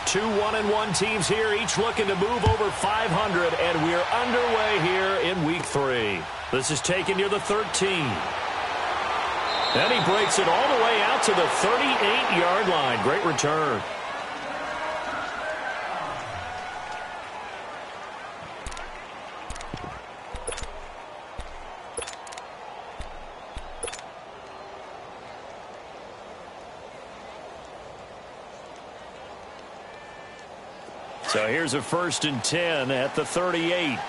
Two 1-1 teams here, each looking to move over 500, and we're underway here in Week 3. This is taken near the 13. And he breaks it all the way out to the 38-yard line. Great return. So here's a 1st and 10 at the 38.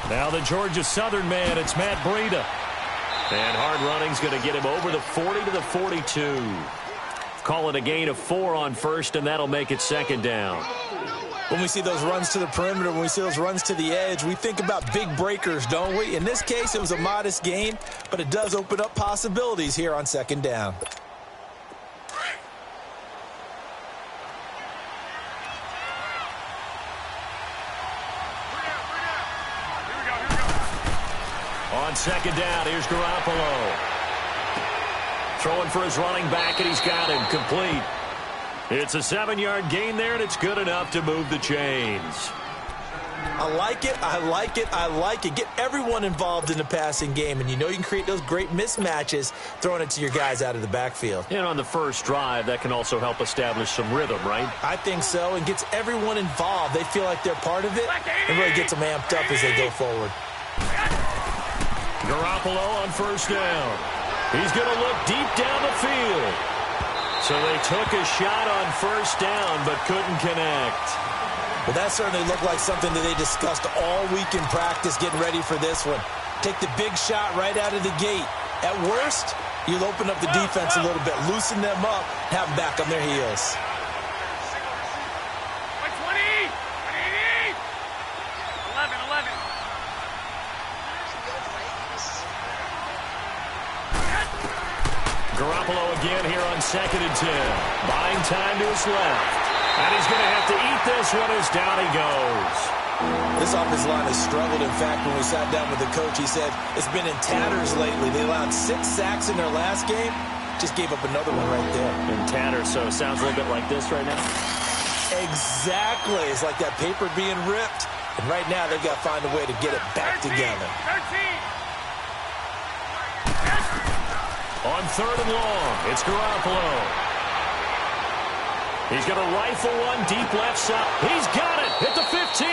Now the Georgia Southern man, it's Matt Breida. And hard running's going to get him over the 40 to the 42. Call it a gain of 4 on 1st, and that'll make it 2nd down. When we see those runs to the perimeter, when we see those runs to the edge, we think about big breakers, don't we? In this case, it was a modest gain, but it does open up possibilities here on 2nd down. On 2nd down, here's Garoppolo. Throwing for his running back, and he's got him complete. It's a 7-yard gain there, and it's good enough to move the chains. I like it, I like it, I like it. Get everyone involved in the passing game, and you know you can create those great mismatches throwing it to your guys out of the backfield. And on the first drive, that can also help establish some rhythm, right? I think so, and gets everyone involved. They feel like they're part of it, and really gets them amped up as they go forward. Garoppolo on 1st down. He's going to look deep down the field. So they took a shot on 1st down, but couldn't connect. Well, that certainly looked like something that they discussed all week in practice, getting ready for this one. Take the big shot right out of the gate. At worst, you'll open up the defense a little bit, loosen them up, have them back on their heels. Garoppolo again here on 2nd and 10. Buying time to his left. And he's going to have to eat this one as down he goes. This offensive line has struggled. In fact, when we sat down with the coach, he said it's been in tatters lately. They allowed 6 sacks in their last game. Just gave up another one right there. In tatters, so it sounds a little bit like this right now. Exactly. It's like that paper being ripped. And right now, they've got to find a way to get it back together. 13. On 3rd and long, it's Garoppolo. He's going to rifle one deep left side. He's got it at the 15.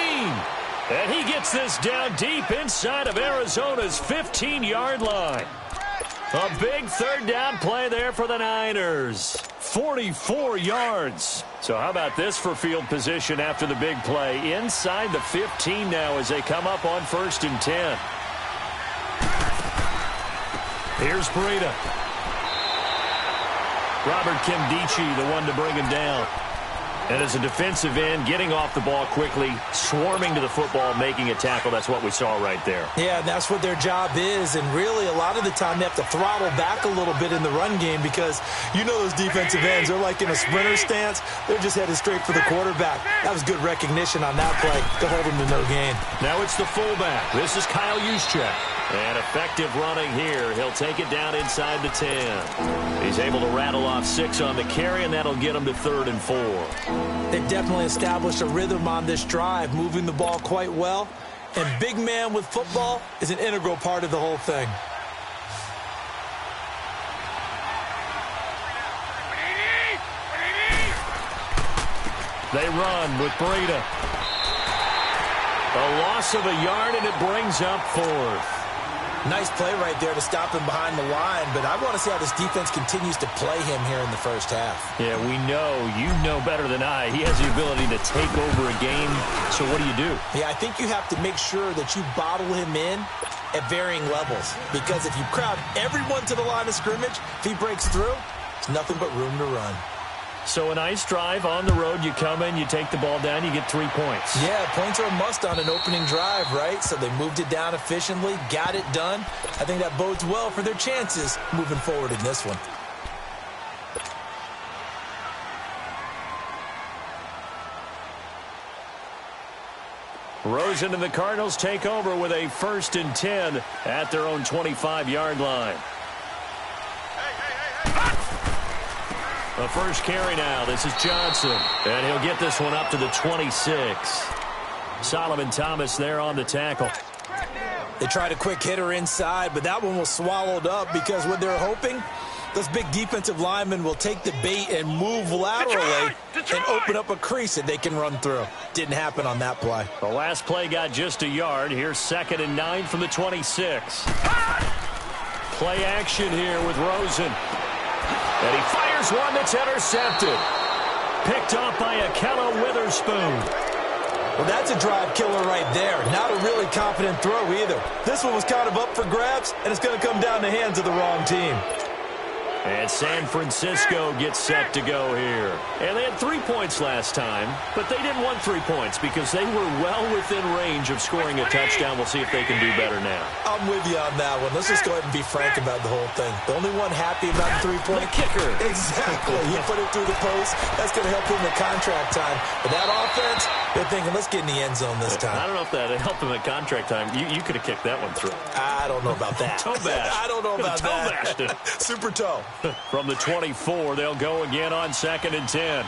And he gets this down deep inside of Arizona's 15-yard line. A big 3rd down play there for the Niners. 44 yards. So how about this for field position after the big play? Inside the 15 now as they come up on 1st and 10. Here's Breida. Robert Kimdichie, the one to bring him down. And as a defensive end, getting off the ball quickly, swarming to the football, making a tackle. That's what we saw right there. Yeah, and that's what their job is. And really, a lot of the time, they have to throttle back a little bit in the run game because you know those defensive ends, they're like in a sprinter stance. They're just headed straight for the quarterback. That was good recognition on that play to hold him to no gain. Now it's the fullback. This is Kyle Juszczyk. And effective running here. He'll take it down inside the 10. He's able to rattle off 6 on the carry, and that'll get him to 3rd and 4. They've definitely established a rhythm on this drive, moving the ball quite well. And big man with football is an integral part of the whole thing. They run with Breida. A loss of a yard, and it brings up 4th. Nice play right there to stop him behind the line, but I want to see how this defense continues to play him here in the first half. Yeah, we know. You know better than I. He has the ability to take over a game, so what do you do? Yeah, I think you have to make sure that you bottle him in at varying levels, because if you crowd everyone to the line of scrimmage, if he breaks through, there's nothing but room to run. So a nice drive on the road. You come in, you take the ball down, you get 3 points. Yeah, points are a must on an opening drive, right? So they moved it down efficiently, got it done. I think that bodes well for their chances moving forward in this one. Rosen and the Cardinals take over with a 1st and 10 at their own 25-yard line. The first carry now. This is Johnson. And he'll get this one up to the 26. Solomon Thomas there on the tackle. They tried a quick hitter inside, but that one was swallowed up because what they're hoping, those big defensive linemen will take the bait and move laterally and open up a crease that they can run through. Didn't happen on that play. The last play got just a yard. Here's 2nd and 9 from the 26. Play action here with Rosen. And he fires one that's intercepted. Picked off by Akello Witherspoon. Well, that's a drive killer right there. Not a really confident throw either. This one was kind of up for grabs, and it's going to come down the hands of the wrong team. And San Francisco gets set to go here. And they had 3 points last time, but they didn't want 3 points because they were well within range of scoring a touchdown. We'll see if they can do better now. I'm with you on that one. Let's just go ahead and be frank about the whole thing. The only one happy about the 3-point kicker. Exactly. He put it through the post. That's going to help him in contract time. But that offense, they're thinking, let's get in the end zone this time. I don't know if that helped him at contract time. You could have kicked that one through. I don't know about that. Toe bash. I don't know about toe bashed it. Super toe. From the 24, they'll go again on 2nd and 10.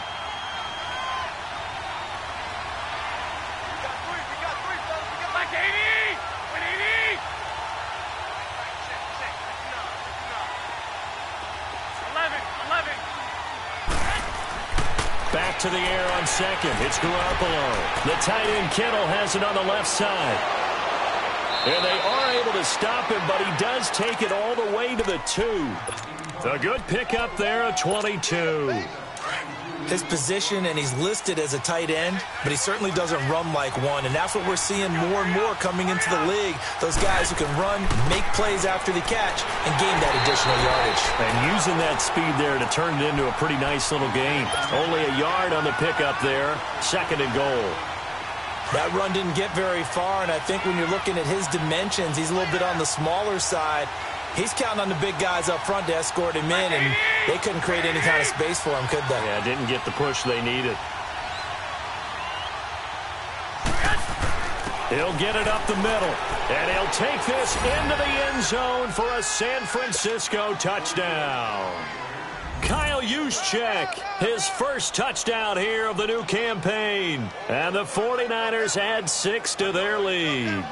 Back to the air on 2nd. It's Garoppolo. The tight end Kittle has it on the left side. And they are able to stop him, but he does take it all the way to the 2. A good pickup there, a 22. His position, and he's listed as a tight end, but he certainly doesn't run like one, and that's what we're seeing more and more coming into the league. Those guys who can run, make plays after the catch, and gain that additional yardage. And using that speed there to turn it into a pretty nice little game. Only a yard on the pickup there, 2nd and goal. That run didn't get very far, and I think when you're looking at his dimensions, he's a little bit on the smaller side. He's counting on the big guys up front to escort him in, and they couldn't create any kind of space for him, could they? Yeah, didn't get the push they needed. He'll get it up the middle, and he'll take this into the end zone for a San Francisco touchdown. Kyle Juszczyk, his first touchdown here of the new campaign. And the 49ers add 6 to their lead.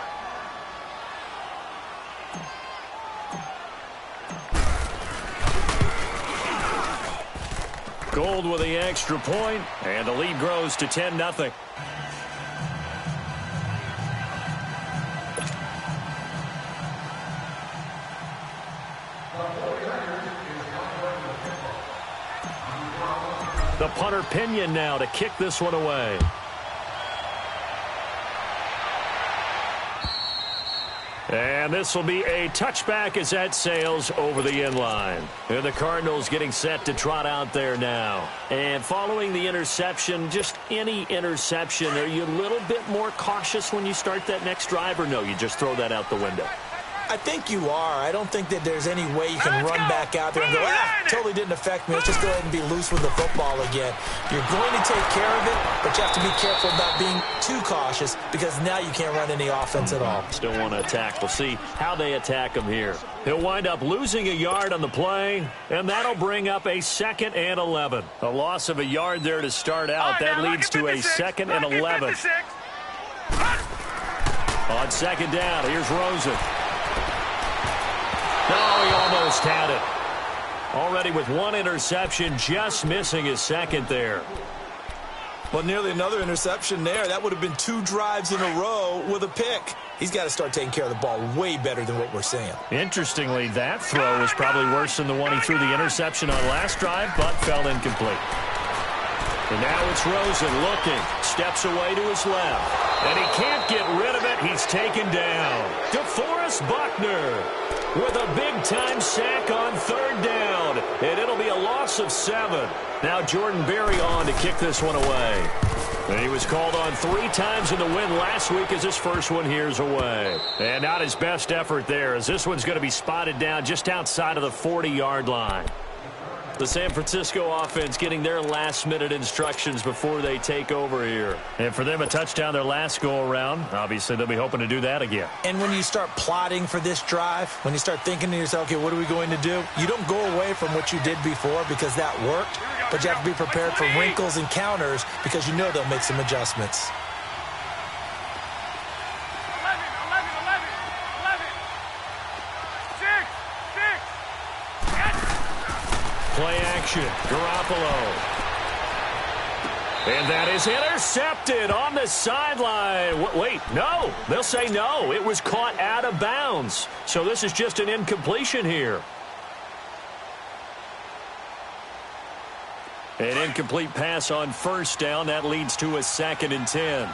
Gold with the extra point, and the lead grows to 10-0. The punter Pinion now to kick this one away. And this will be a touchback as that sails over the end line. And the Cardinals getting set to trot out there now. And following the interception, just any interception, are you a little bit more cautious when you start that next drive, or no, you just throw that out the window? I think you are. I don't think that there's any way you can run back out there and go, totally didn't affect me. Let's just go ahead and be loose with the football again. You're going to take care of it, but you have to be careful about being too cautious because now you can't run any offense at all. Still want to attack. We'll see how they attack him here. He'll wind up losing a yard on the play, and that'll bring up a 2nd and 11. A loss of a yard there to start out. That leads to a 2nd and 11. On 2nd down, here's Rosen. No, he almost had it. Already with one interception, just missing his 2nd there. Well, nearly another interception there. That would have been 2 drives in a row with a pick. He's got to start taking care of the ball way better than what we're seeing. Interestingly, that throw was probably worse than the one he threw the interception on last drive, but fell incomplete. And now it's Rosen looking, steps away to his left. And he can't get rid of it. He's taken down. DeForest Buckner with a big-time sack on 3rd down. And it'll be a loss of 7. Now Jordan Berry on to kick this one away. And he was called on 3 times in the win last week as his first one here's away. And not his best effort there, as this one's going to be spotted down just outside of the 40-yard line. The San Francisco offense getting their last-minute instructions before they take over here. And for them, a touchdown their last go-around. Obviously, they'll be hoping to do that again. And when you start plotting for this drive, when you start thinking to yourself, okay, what are we going to do? You don't go away from what you did before because that worked, but you have to be prepared for wrinkles and counters because you know they'll make some adjustments. Play action, Garoppolo. And that is intercepted on the sideline. Wait, no. They'll say no. It was caught out of bounds. So this is just an incompletion here. An incomplete pass on first down. That leads to a 2nd and 10.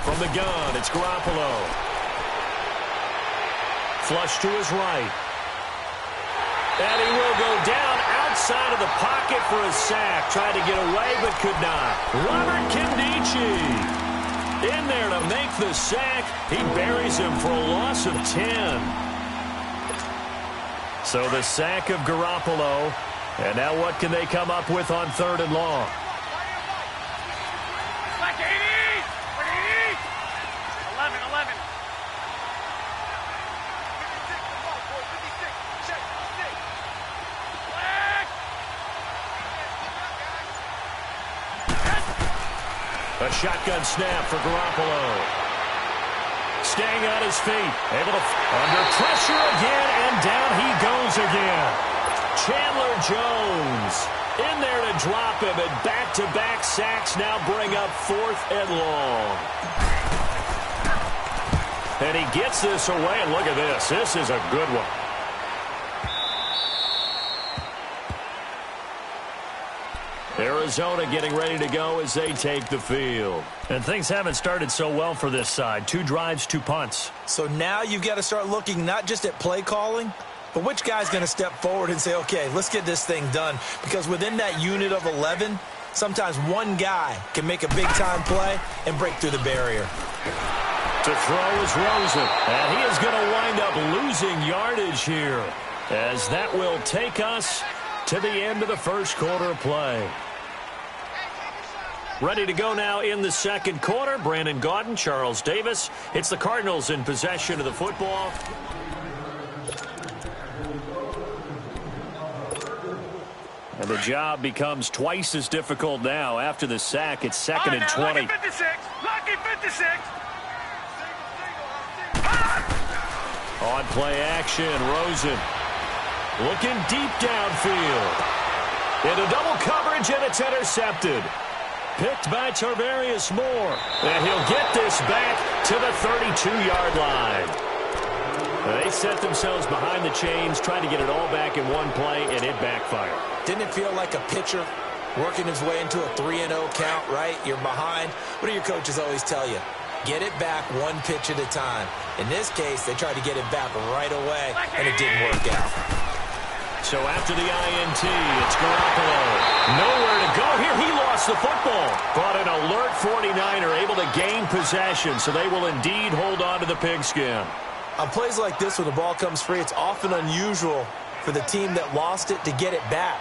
From the gun, it's Garoppolo. Flush to his right. And he will go down outside of the pocket for a sack. Tried to get away, but could not. Robert Kimdichie in there to make the sack. He buries him for a loss of 10. So the sack of Garoppolo. And now what can they come up with on 3rd and long? A shotgun snap for Garoppolo. Staying on his feet. Able to under pressure again, and down he goes again. Chandler Jones in there to drop him, and back-to-back sacks now bring up 4th and long. And he gets this away, and look at this. This is a good one. Arizona getting ready to go as they take the field. And things haven't started so well for this side. 2 drives, 2 punts. So now you've got to start looking not just at play calling, but which guy's going to step forward and say, okay, let's get this thing done. Because within that unit of 11, sometimes one guy can make a big-time play and break through the barrier. To throw is Rosen. And he is going to wind up losing yardage here, as that will take us to the end of the first quarter of play. Ready to go now in the second quarter. Brandon Gaudin, Charles Davis. It's the Cardinals in possession of the football. And the job becomes twice as difficult now. After the sack, it's 2nd and 20. Lucky 56. Lucky 56. On play action, Rosen looking deep downfield. Into double coverage, and it's intercepted. Picked by Tarvarius Moore. And he'll get this back to the 32-yard line. They set themselves behind the chains, trying to get it all back in one play, and it backfired. Didn't it feel like a pitcher working his way into a 3-0 count, right? You're behind. What do your coaches always tell you? Get it back one pitch at a time. In this case, they tried to get it back right away, and it didn't work out. So after the INT, it's Garoppolo. Nowhere to go here. He lost the football. But an alert 49er able to gain possession, so they will indeed hold on to the pigskin. On plays like this, when the ball comes free, it's often unusual for the team that lost it to get it back.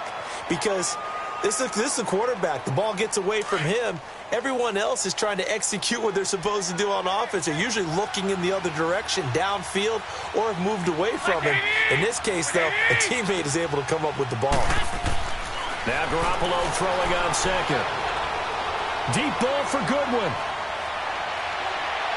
Because this is a quarterback. The ball gets away from him. Everyone else is trying to execute what they're supposed to do on offense. They're usually looking in the other direction, downfield, or have moved away from him. In this case, though, a teammate is able to come up with the ball. Now Garoppolo throwing on second. Deep ball for Goodwin.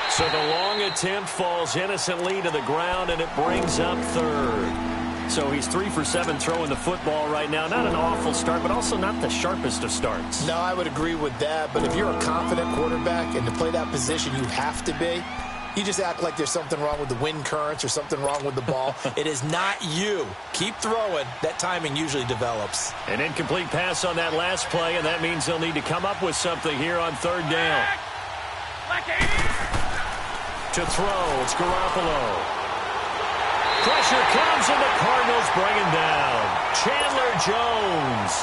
So the long attempt falls innocently to the ground, and it brings up 3rd. So he's 3 for 7 throwing the football right now. Not an awful start, but also not the sharpest of starts. No, I would agree with that. But if you're a confident quarterback and to play that position, you have to be. You just act like there's something wrong with the wind currents or something wrong with the ball. It is not you. Keep throwing. That timing usually develops. An incomplete pass on that last play, and that means they'll need to come up with something here on 3rd down. To throw, it's Garoppolo. Pressure comes, and the Cardinals bring him down. Chandler Jones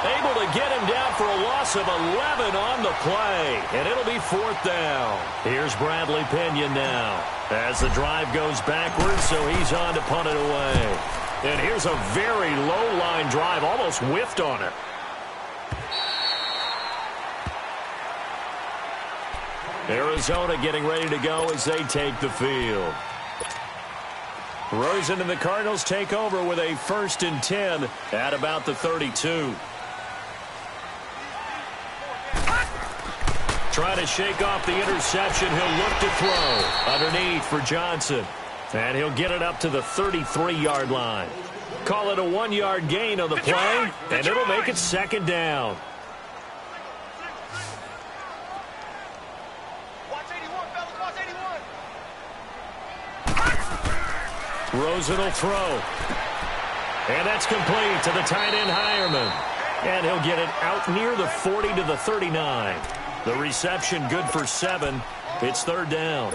Able to get him down for a loss of 11 on the play. And it'll be 4th down. Here's Bradley Pinion now. As the drive goes backwards, so he's on to punt it away. And here's a very low-line drive. Almost whiffed on it. Arizona getting ready to go as they take the field. Rosen and the Cardinals take over with a 1st and 10 at about the 32. Trying to shake off the interception. He'll look to throw underneath for Johnson. And he'll get it up to the 33-yard line. Call it a 1-yard gain on the play, and it'll make it 2nd down. Rosen will throw. And that's complete to the tight end, Hireman. And he'll get it out near the 40 to the 39. The reception good for 7. It's 3rd down.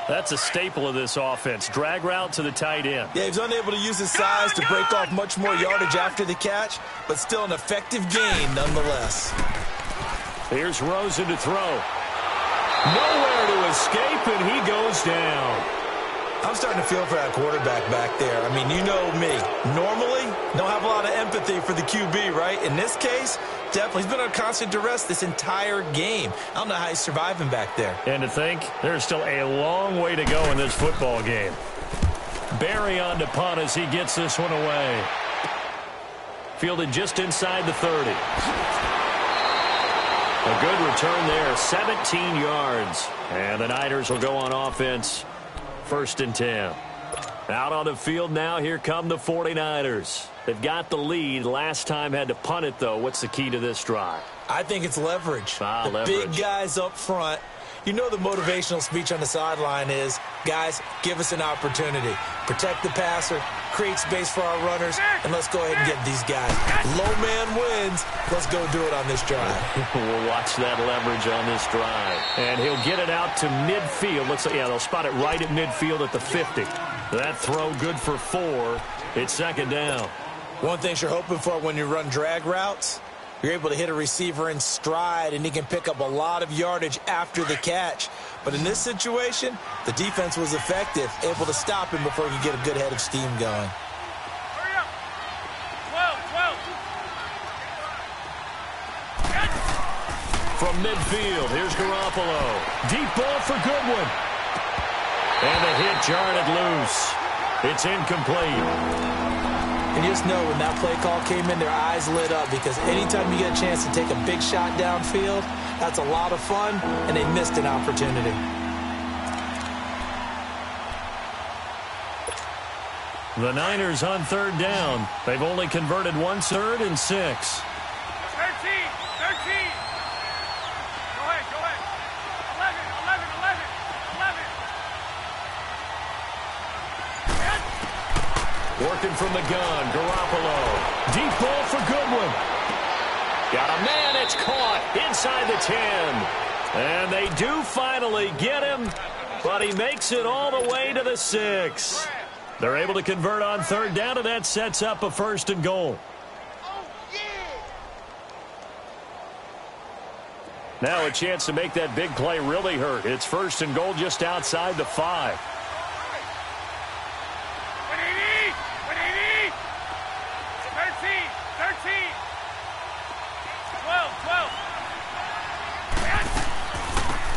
That's a staple of this offense. Drag route to the tight end. Yeah, he's unable to use his size to break off much more yardage after the catch, but still an effective gain nonetheless. Here's Rosen to throw. Nowhere to escape, and he goes down. I'm starting to feel for that quarterback back there. I mean, you know me. Normally, don't have a lot of empathy for the QB, right? In this case, definitely. He's been on constant duress this entire game. I don't know how he's surviving back there. And to think, there's still a long way to go in this football game. Barry on to punt as he gets this one away. Fielded just inside the 30. A good return there, 17 yards. And the Niners will go on offense. 1st and 10. Out on the field now, here come the 49ers. They've got the lead. Last time had to punt it, though. What's the key to this drive? I think it's leverage. Leverage. Big guys up front. You know the motivational speech on the sideline is, guys, give us an opportunity. Protect the passer, create space for our runners, and let's go ahead and get these guys. Low man wins. Let's go do it on this drive. We'll watch that leverage on this drive. And he'll get it out to midfield. Looks like, yeah, they'll spot it right at midfield at the 50. That throw good for 4. It's 2nd down. One thing you're hoping for when you run drag routes, you're able to hit a receiver in stride, and he can pick up a lot of yardage after the catch. But in this situation, the defense was effective, able to stop him before he could get a good head of steam going. Hurry up. 12. From midfield, here's Garoppolo. Deep ball for Goodwin. And the hit jarred loose. It's incomplete. And you just know when that play call came in, their eyes lit up, because anytime you get a chance to take a big shot downfield, that's a lot of fun, and they missed an opportunity. The Niners on 3rd down. They've only converted 1 3rd and 6. 13. Go ahead. 11. Working from the gun, Garoppolo. Deep ball for Goodwin. Got a man, it's caught inside the 10. And they do finally get him, but he makes it all the way to the 6. They're able to convert on 3rd down, and that sets up a 1st and goal. Now a chance to make that big play really hurt. It's 1st and goal just outside the 5. 12.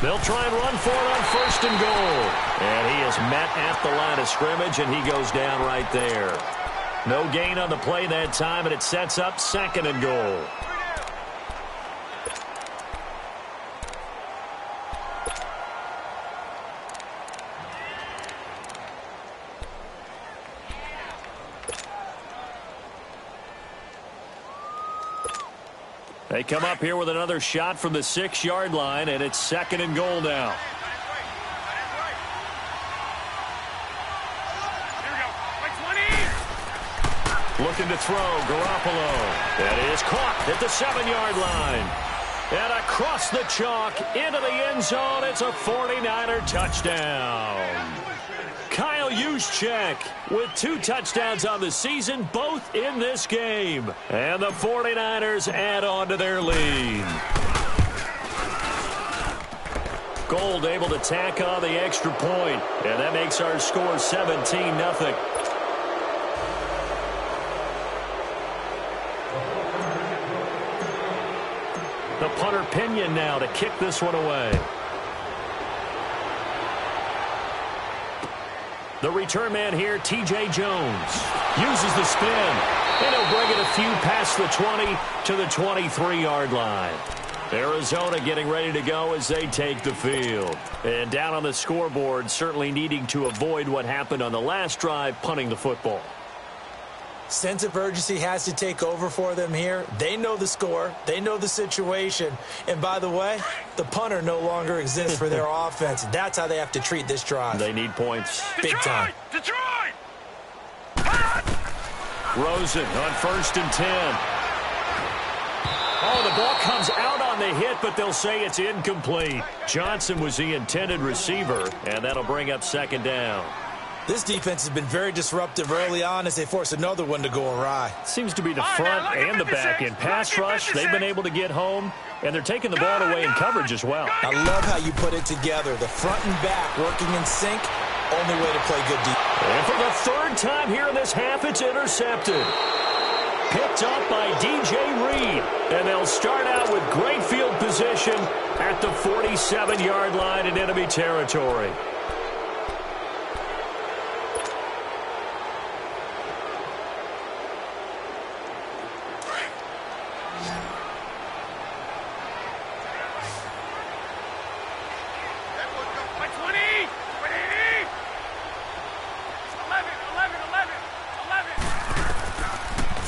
They'll try and run for it on 1st and goal. And he is met at the line of scrimmage, and he goes down right there. No gain on the play that time, and it sets up 2nd and goal. They come up here with another shot from the 6-yard line, and it's 2nd and goal now. Looking to throw, Garoppolo. That is caught at the 7-yard line. And across the chalk into the end zone, it's a 49er touchdown. Kyle Juszczyk with 2 touchdowns on the season, both in this game. And the 49ers add on to their lead. Gold able to tack on the extra point, and that makes our score 17-0. The punter Pinion now to kick this one away. The return man here, T.J. Jones, uses the spin, and he'll bring it a few past the 20 to the 23-yard line. Arizona getting ready to go as they take the field. And down on the scoreboard, certainly needing to avoid what happened on the last drive, punting the football. Sense of urgency has to take over for them here. They know the score. They know the situation. And by the way, the punter no longer exists for their offense. That's how they have to treat this drive. They need points. Big time. Detroit! Rosen on 1st and 10. Oh, the ball comes out on the hit, but they'll say it's incomplete. Johnson was the intended receiver, and that'll bring up 2nd down. This defense has been very disruptive early on as they force another one to go awry. Seems to be the front and the back. In pass rush, they've been able to get home, and they're taking the ball away in coverage as well. I love how you put it together. The front and back working in sync, only way to play good defense. And for the 3rd time here in this half, it's intercepted. Picked up by D.J. Reed, and they'll start out with great field position at the 47-yard line in enemy territory.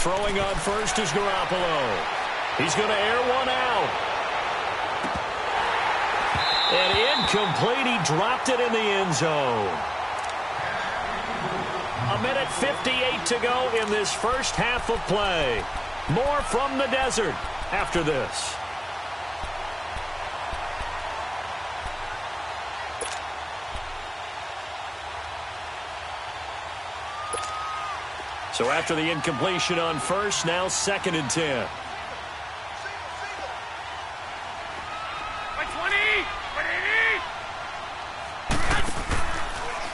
Throwing on 1st is Garoppolo. He's going to air one out. And incomplete. He dropped it in the end zone. 1:58 to go in this first half of play. More from the desert after this. So after the incompletion on 1st, now 2nd and 10.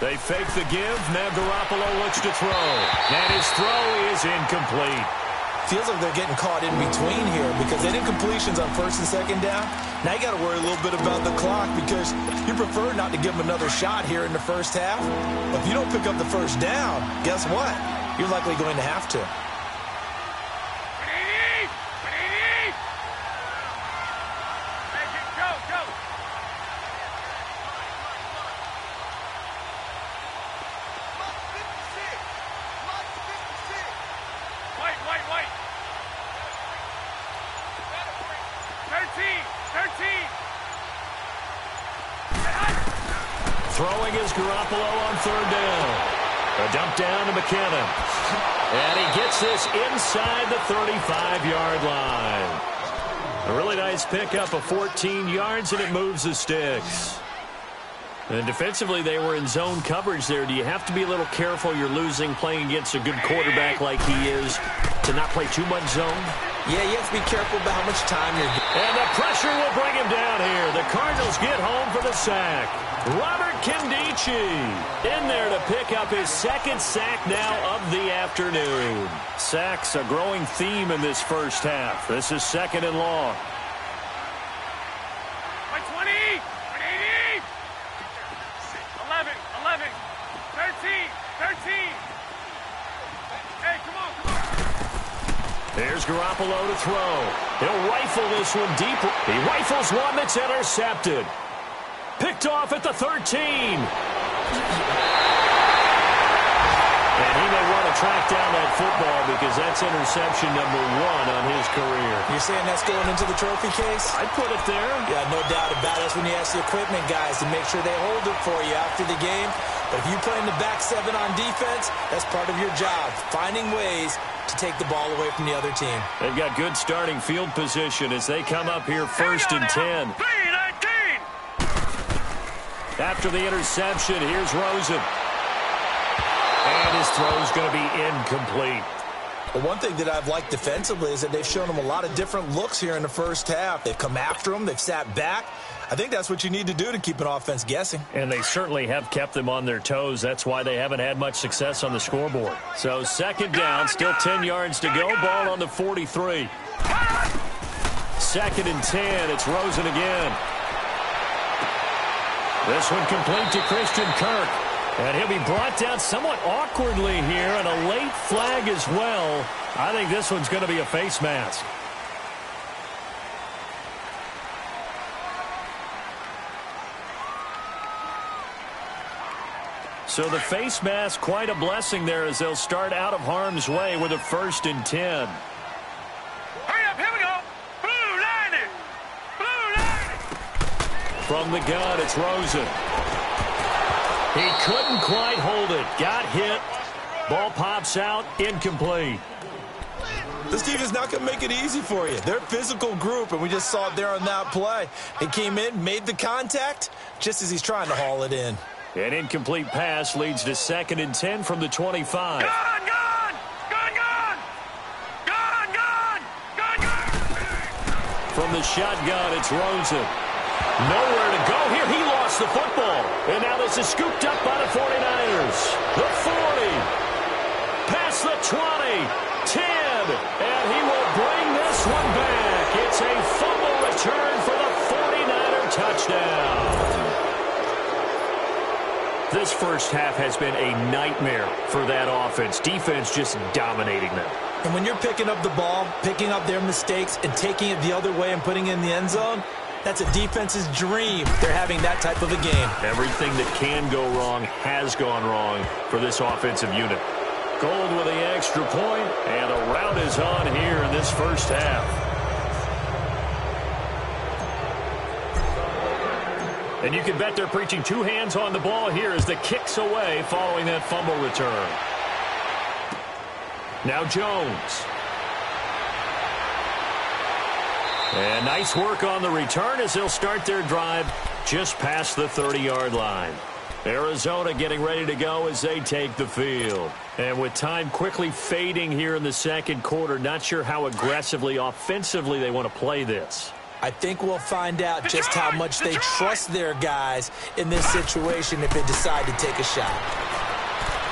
They fake the give. Now Garoppolo looks to throw. And his throw is incomplete. Feels like they're getting caught in between here because they did incompletions on 1st and 2nd down. Now you got to worry a little bit about the clock because you prefer not to give them another shot here in the first half. But if you don't pick up the 1st down, guess what? You're likely going to have to. Throwing is Garoppolo on 3rd down. A dump down to McKinnon. And he gets this inside the 35-yard line. A really nice pickup of 14 yards, and it moves the sticks. And defensively, they were in zone coverage there. Do you have to be a little careful? You're losing playing against a good quarterback like he is to not play too much zone? Yeah, you have to be careful about how much time you're getting. And the pressure will bring him down here. The Cardinals get home for the sack. Robert Kindici in there to pick up his 2nd sack now of the afternoon. Sacks a growing theme in this first half. This is 2nd and long. 20, 11, 13. Hey, come on. There's Garoppolo to throw. He'll rifle this one deep. He rifles one that's intercepted. Picked off at the 13. And he may want to track down that football because that's interception number 1 on his career. You're saying that's going into the trophy case? I'd put it there. Yeah, no doubt about it. That's when you ask the equipment guys to make sure they hold it for you after the game. But if you play in the back 7 on defense, that's part of your job, finding ways to take the ball away from the other team. They've got good starting field position as they come up here 1st and 10. After the interception, here's Rosen. And his throw's going to be incomplete. Well, one thing that I've liked defensively is that they've shown him a lot of different looks here in the first half. They've come after him. They've sat back. I think that's what you need to do to keep an offense guessing. And they certainly have kept them on their toes. That's why they haven't had much success on the scoreboard. So second down, still 10 yards to go. Ball on the 43. Second and 10. It's Rosen again. This one complete to Christian Kirk. And he'll be brought down somewhat awkwardly here, and a late flag as well. I think this one's going to be a face mask. So the face mask, quite a blessing there as they'll start out of harm's way with a 1st and 10. Hurry up, here we go. Blue line it. Blue line it. From the gun, it's Rosen. He couldn't quite hold it. Got hit. Ball pops out. Incomplete. This team is not going to make it easy for you. They're a physical group, and we just saw it there on that play. He came in, made the contact, just as he's trying to haul it in. An incomplete pass leads to 2nd and 10 from the 25. Gone, gone. Gone, gone. Gone, gone. Gone, gone. From the shotgun, it's Rosen. Nowhere to go here. He lost the football. And now this is scooped up by the 49ers. The 40. Past the 20. 10. And he will bring this one back. It's a fumble return for the 49er touchdown. This first half has been a nightmare for that offense. Defense just dominating them. And when you're picking up the ball, picking up their mistakes, and taking it the other way and putting it in the end zone, that's a defense's dream. They're having that type of a game. Everything that can go wrong has gone wrong for this offensive unit. Gold with the extra point, and a rout is on here in this first half. And you can bet they're preaching 2 hands on the ball here as the kick's away following that fumble return. Now Jones. And nice work on the return as they'll start their drive just past the 30-yard line. Arizona getting ready to go as they take the field. And with time quickly fading here in the second quarter, not sure how aggressively, offensively they want to play this. I think we'll find out just how much they trust their guys in this situation if they decide to take a shot.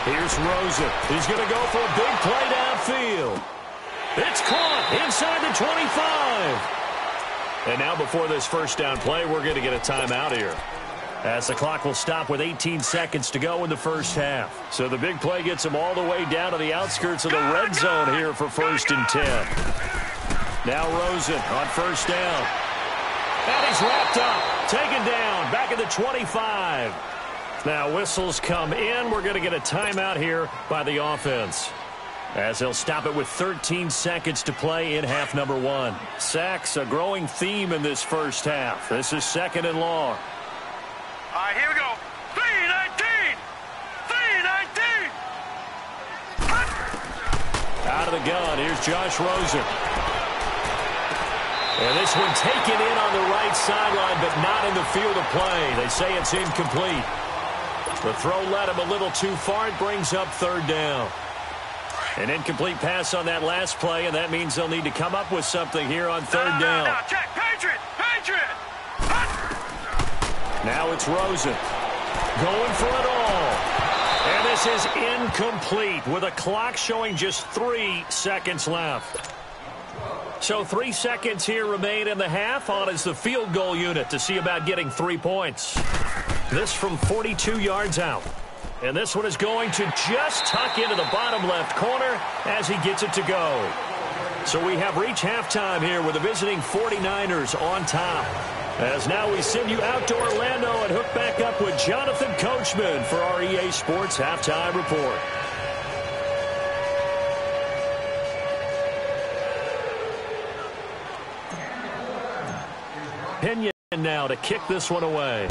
Here's Rosen. He's going to go for a big play downfield. It's caught inside the 25. And now before this first down play, we're going to get a timeout here, as the clock will stop with 18 seconds to go in the first half. So the big play gets them all the way down to the outskirts of the red zone here for 1st and 10. Now Rosen on first down. And he's wrapped up, taken down, back at the 25. Now whistles come in. We're going to get a timeout here by the offense, as they'll stop it with 13 seconds to play in half number 1. Sacks, a growing theme in this first half. This is 2nd and long. All right, here we go. 3-19. 3-19. Out of the gun, here's Josh Rosen. And this one taken in on the right sideline, but not in the field of play. They say it's incomplete. The throw led him a little too far. It brings up 3rd down. An incomplete pass on that last play, and that means they'll need to come up with something here on 3rd down. Now, check. Patriot. Patriot. Now it's Rosen going for it all. And this is incomplete with a clock showing just 3 seconds left. So 3 seconds here remain in the half. On is the field goal unit to see about getting 3 points. This from 42 yards out. And this one is going to just tuck into the bottom left corner as he gets it to go. So we have reached halftime here with the visiting 49ers on top. As now we send you out to Orlando and hook back up with Jonathan Coachman for our EA Sports Halftime Report. Pinion now to kick this one away.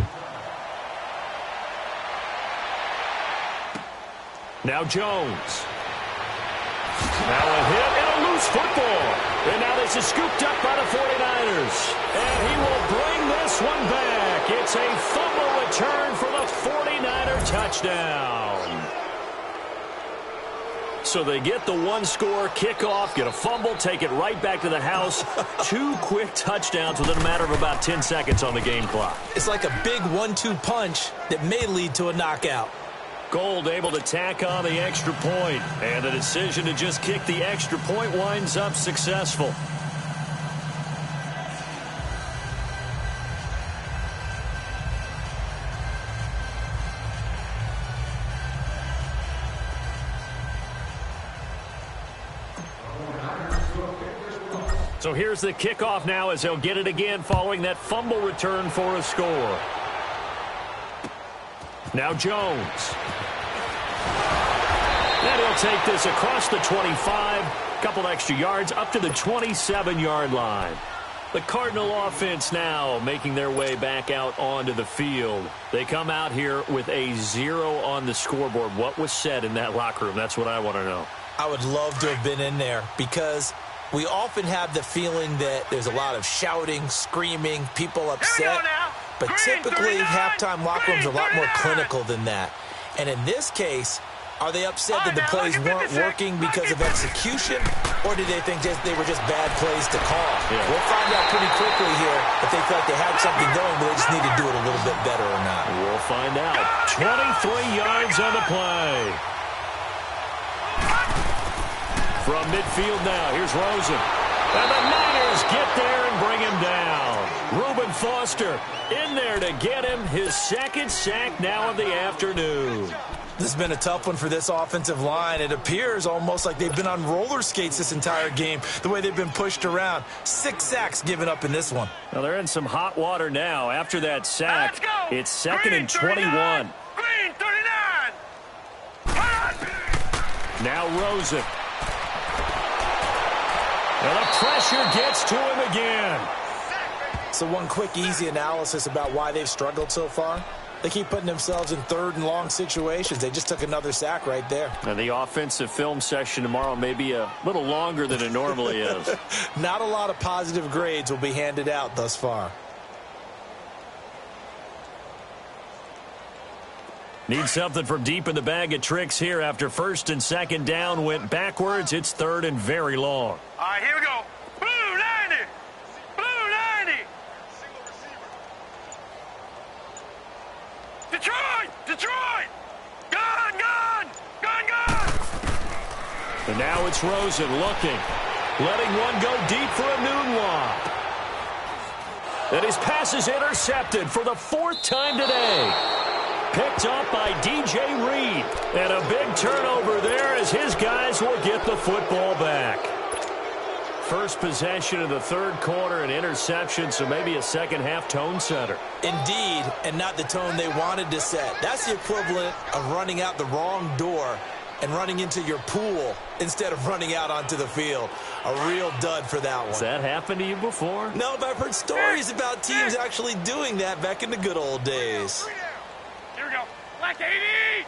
Now Jones. Now a hit and a loose football. And now this is scooped up by the 49ers. And he will bring this one back. It's a fumble return for the 49er touchdown. So they get the one-score kickoff, get a fumble, take it right back to the house. 2 quick touchdowns within a matter of about 10 seconds on the game clock. It's like a big 1-2 punch that may lead to a knockout. Gold able to tack on the extra point, and the decision to just kick the extra point winds up successful. So here's the kickoff now as they'll get it again following that fumble return for a score. Now Jones. And he'll take this across the 25, a couple extra yards up to the 27-yard line. The Cardinal offense now making their way back out onto the field. They come out here with a 0 on the scoreboard. What was said in that locker room? That's what I want to know. I would love to have been in there because we often have the feeling that there's a lot of shouting, screaming, people upset. But typically, halftime locker rooms are a lot more clinical than that. And in this case, are they upset that the plays weren't working because of execution, or did they think they were just bad plays to call? Yeah. We'll find out pretty quickly here if they felt they had something going, but they just need to do it a little bit better or not. We'll find out. 23 yards on the play. From midfield now, here's Rosen. And the Niners get there and bring him down. Reuben Foster in there to get him his second sack now of the afternoon. This has been a tough one for this offensive line. It appears almost like they've been on roller skates this entire game, the way they've been pushed around. 6 sacks given up in this one. Now they're in some hot water now. After that sack, it's 2nd and 21. Green 39. Now Rosen. And the pressure gets to him again. So one quick, easy analysis about why they've struggled so far. They keep putting themselves in 3rd and long situations. They just took another sack right there. And the offensive film session tomorrow may be a little longer than it normally is. Not a lot of positive grades will be handed out thus far. Need something from deep in the bag of tricks here after 1st and 2nd down went backwards. It's 3rd and very long. All right, here we go. Blue 90. Blue 90. Detroit! Detroit! Gun, gun! Gun, gun! And now it's Rosen looking. Letting one go deep for a noon walk. And his pass is intercepted for the 4th time today. Picked up by DJ Reed. And a big turnover there as his guys will get the football back. First possession of the 3rd quarter, an interception, so maybe a second-half tone setter. Indeed, and not the tone they wanted to set. That's the equivalent of running out the wrong door and running into your pool instead of running out onto the field. A real dud for that one. Has that happened to you before? No, but I've heard stories about teams actually doing that back in the good old days. Here we go. Black 80!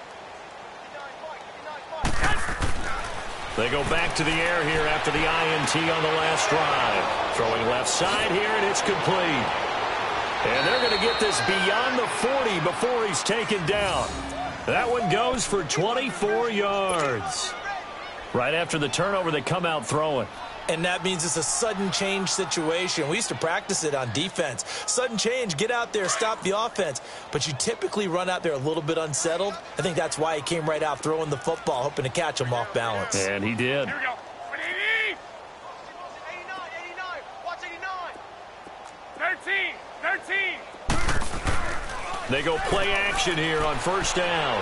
They go back to the air here after the INT on the last drive. Throwing left side here, and it's complete. And they're going to get this beyond the 40 before he's taken down. That one goes for 24 yards. Right after the turnover, they come out throwing. And that means it's a sudden change situation. We used to practice it on defense. Sudden change, get out there, stop the offense. But you typically run out there a little bit unsettled. I think that's why he came right out throwing the football, hoping to catch him off balance. And he did. Here we go. 80! 89. Watch 13! 89. 13! They go play action here on 1st down.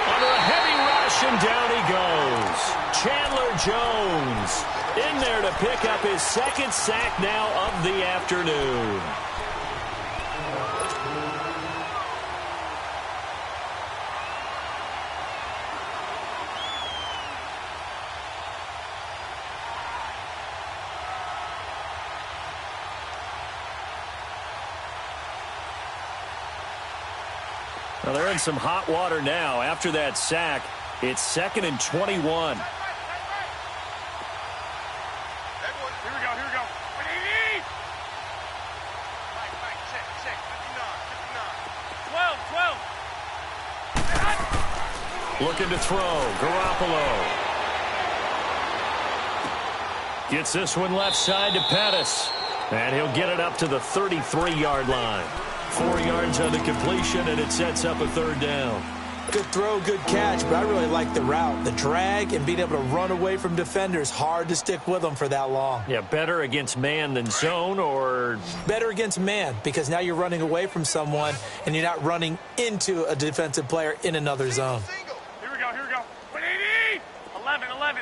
Under a heavy rush, and down he goes. Chandler Jones in there to pick up his 2nd sack now of the afternoon. Well, they're in some hot water now. After that sack, it's 2nd and 21. Here we go. 80! Check. 12! Looking to throw. Garoppolo. Gets this one left side to Pettis. And he'll get it up to the 33-yard line. 4 yards on the completion, and it sets up a third down. Good throw, good catch, but I really like the route. The drag and being able to run away from defenders, hard to stick with them for that long. Yeah, better against man than zone, or? Better against man, because now you're running away from someone, and you're not running into a defensive player in another zone. Here we go, here we go. 180! 11, 11.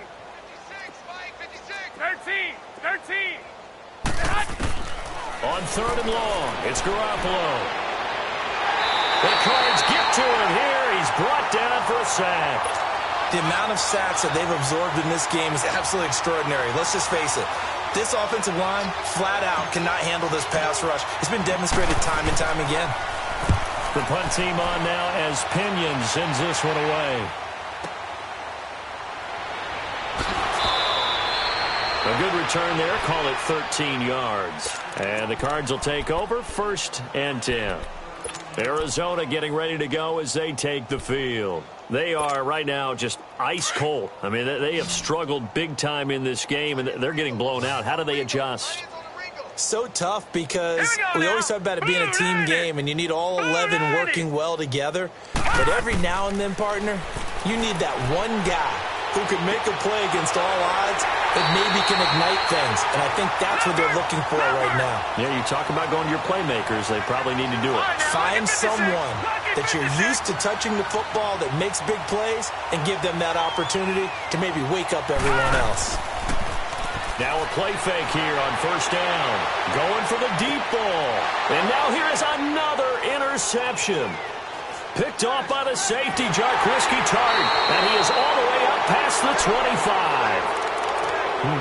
13, 13. On third and long, it's Garoppolo. The Cards get to him here. He's brought down for a sack. The amount of sacks that they've absorbed in this game is absolutely extraordinary. Let's just face it. This offensive line, flat out, cannot handle this pass rush. It's been demonstrated time and time again. The punt team on now as Pinion sends this one away. A good return there. Call it 13 yards. And the Cards will take over 1st and 10. Arizona getting ready to go as they take the field. They are right now just ice cold. I mean, they have struggled big time in this game, and they're getting blown out. How do they adjust? So tough because we always talk about it being a team game, and you need all 11 working well together. But every now and then, partner, you need that one guy who can make a play against all odds and maybe can ignite things. And I think that's what they're looking for right now. Yeah, you talk about going to your playmakers. They probably need to do it. Find someone that you're used to touching the football that makes big plays and give them that opportunity to maybe wake up everyone else. Now a play fake here on 1st down. Going for the deep ball. And now here is another interception. Picked off by the safety, Jarquiski Tart. And he is all the way up past the 25.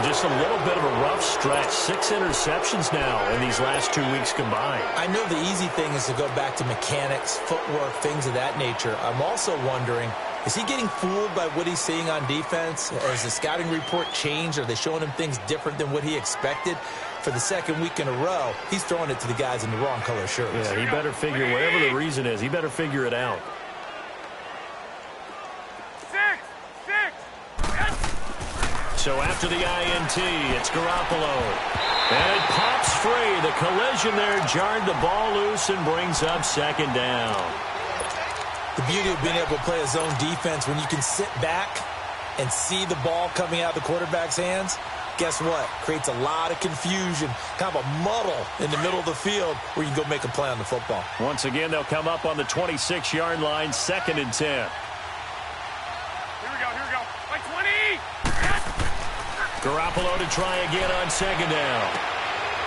Just a little bit of a rough stretch. 6 interceptions now in these last 2 weeks combined. I know the easy thing is to go back to mechanics, footwork, things of that nature. I'm also wondering, is he getting fooled by what he's seeing on defense? Has the scouting report changed? Are they showing him things different than what he expected? For the 2nd week in a row, he's throwing it to the guys in the wrong color shirts. Yeah, he better figure, whatever the reason is, he better figure it out. 6. So after the INT, it's Garoppolo. And it pops free. The collision there jarred the ball loose and brings up 2nd down. The beauty of being able to play a zone defense when you can sit back and see the ball coming out of the quarterback's hands, guess what? Creates a lot of confusion, kind of a muddle in the middle of the field where you can go make a play on the football. Once again, they'll come up on the 26-yard line, 2nd and 10. Here we go, like 20. Garoppolo to try again on 2nd down.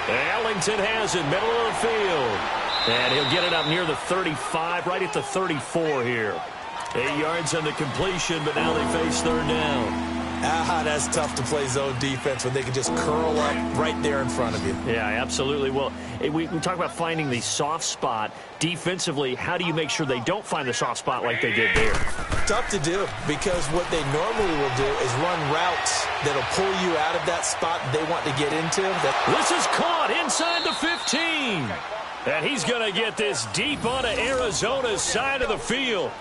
Ellington has it, middle of the field. And he'll get it up near the 35, right at the 34 here. 8 yards on the completion, but now they face 3rd down. That's tough to play zone defense when they can just curl up right there in front of you. Yeah, absolutely. Well, we talk about finding the soft spot. Defensively, how do you make sure they don't find the soft spot like they did there? Tough to do, because what they normally will do is run routes that'll pull you out of that spot they want to get into. This is caught inside the 15. And he's going to get this deep onto Arizona's side of the field.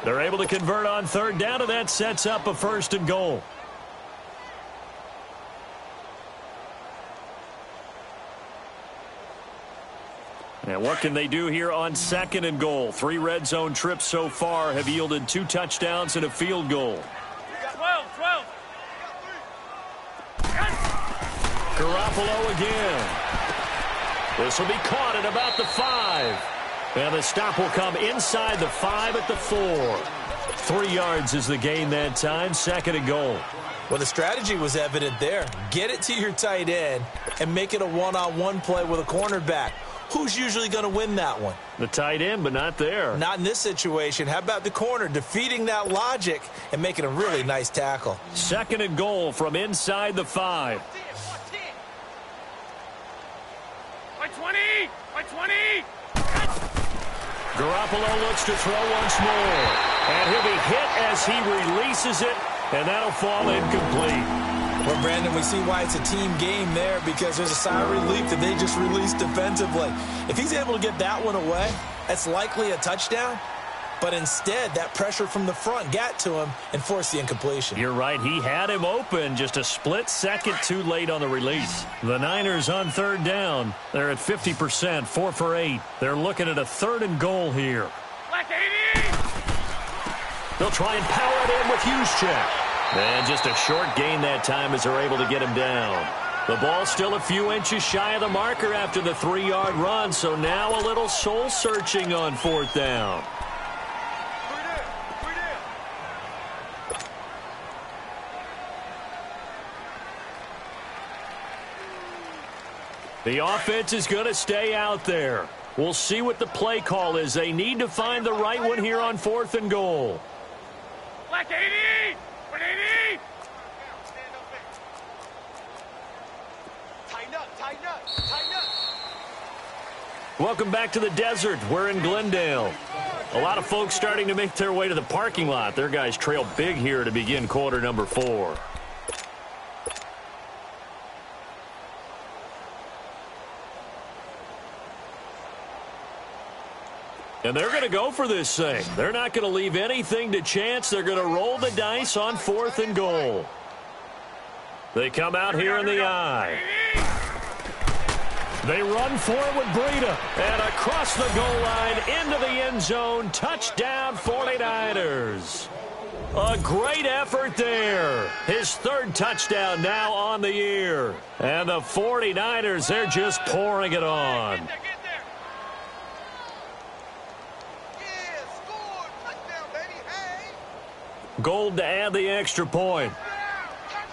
They're able to convert on 3rd down, and that sets up a 1st and goal. And what can they do here on 2nd and goal? 3 red zone trips so far have yielded 2 touchdowns and a field goal. 12. Garoppolo again. This will be caught at about the 5. And the stop will come inside the 5 at the 4. 3 yards is the gain that time, 2nd and goal. Well, the strategy was evident there. Get it to your tight end and make it a one-on-one play with a cornerback. Who's usually going to win that one? The tight end, but not there. Not in this situation. How about the corner defeating that logic and making a really nice tackle? 2nd and goal from inside the 5. Like 20. Garoppolo looks to throw once more. And he'll be hit as he releases it, and that'll fall incomplete. Well, Brandon, we see why it's a team game there, because there's a sigh of relief that they just released defensively. If he's able to get that one away, that's likely a touchdown. but instead that pressure from the front got to him and forced the incompletion. You're right. He had him open, just a split second too late on the release. The Niners on third down. They're at 50%, 4 for 8. They're looking at a 3rd and goal here. Like 80. They'll try and power it in with Juszczyk. And just a short gain that time as they're able to get him down. The ball's still a few inches shy of the marker after the 3-yard run, so now a little soul-searching on 4th down. The offense is going to stay out there. We'll see what the play call is. They need to find the right one here on 4th and goal. Like 80. 180. Tighten up, tighten up, tighten up. Welcome back to the desert. We're in Glendale. A lot of folks starting to make their way to the parking lot. Their guys trail big here to begin quarter number 4. And they're going to go for this thing. They're not going to leave anything to chance. They're going to roll the dice on 4th and goal. They come out here in the eye. They run for it with Breida. And across the goal line into the end zone. Touchdown 49ers. A great effort there. His 3rd touchdown now on the year. And the 49ers, they're just pouring it on. Yeah, score. Touchdown, baby. Hey. Gold to add the extra point. Touchdown.